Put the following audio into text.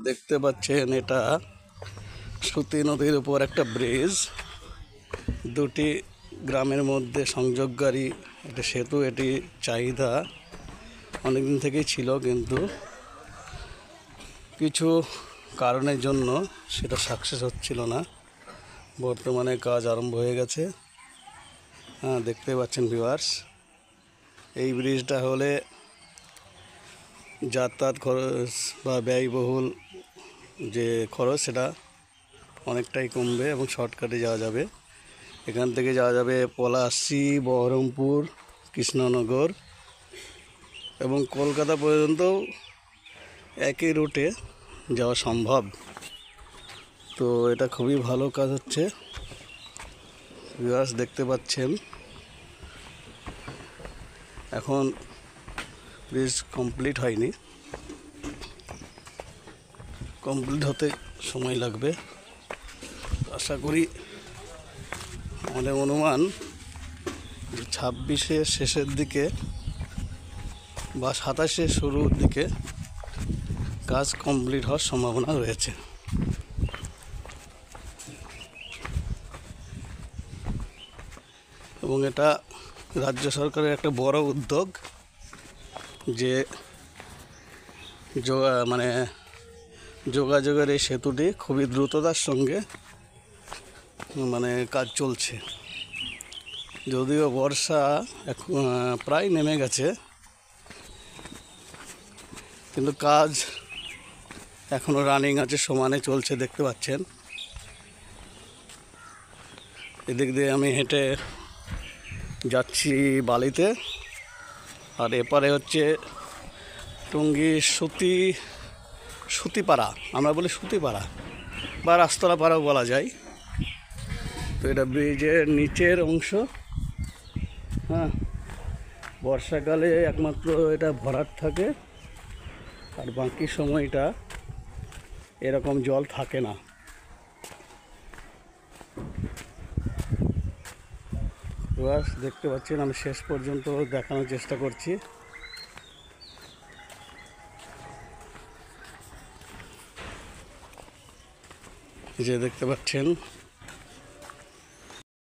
দেখতে পাচ্ছেন এটা সুতি নদীর উপর একটা ব্রিজ, দুটি গ্রামের মধ্যে সংযোগকারী একটা সেতু। এটি চাহিদা অনেকদিন থেকেই ছিল, কিন্তু কিছু কারণের জন্য সেটা সাকসেস হচ্ছিল না। বর্তমানে কাজ আরম্ভ হয়ে গেছে। দেখতে পাচ্ছেন ভিউয়ার্স, এই ব্রিজটা হলে যাতায়াত খরচ বা ব্যয়বহুল যে খরচ সেটা অনেকটাই কমবে এবং শর্টকাটে যাওয়া যাবে। এখান থেকে যাওয়া যাবে পলাশী, বহরমপুর, কৃষ্ণনগর এবং কলকাতা পর্যন্ত একই রুটে যাওয়া সম্ভব। তো এটা খুবই ভালো কাজ হচ্ছে। ভিউয়ার্স দেখতে পাচ্ছেন, এখন ব্রিজ কমপ্লিট হয়নি, কমপ্লিট হতে সময় লাগবে। আশা করি, আমাদের অনুমান 26-এর শেষের দিকে বা 27-এর শুরুর দিকে কাজ কমপ্লিট হওয়ার সম্ভাবনা রয়েছে। এবং এটা রাজ্য সরকারের একটা বড় উদ্যোগ যে যোগাযোগের এই সেতুটি খুবই দ্রুততার সঙ্গে কাজ চলছে। যদিও বর্ষা প্রায় নেমে গেছে, কিন্তু কাজ এখনো রানিং আছে, সমানে চলছে। দেখতে পাচ্ছেন, এদিক দিয়ে আমি হেঁটে যাচ্ছি বালিতে, আর এপারে হচ্ছে টঙ্গী সুতিপাড়া, আমরা বলি সুতিপাড়া বা রাস্তলা পাড়াও বলা যায়। তো এটা ব্রিজের নিচের অংশ। বর্ষাকালে একমাত্র এটা ভরাট থাকে, আর বাকি সময়টা এরকম জল থাকে না। বাস দেখতে পাচ্ছেন, আমি শেষ পর্যন্ত দেখানোর চেষ্টা করছি। এই যে দেখতে পাচ্ছেন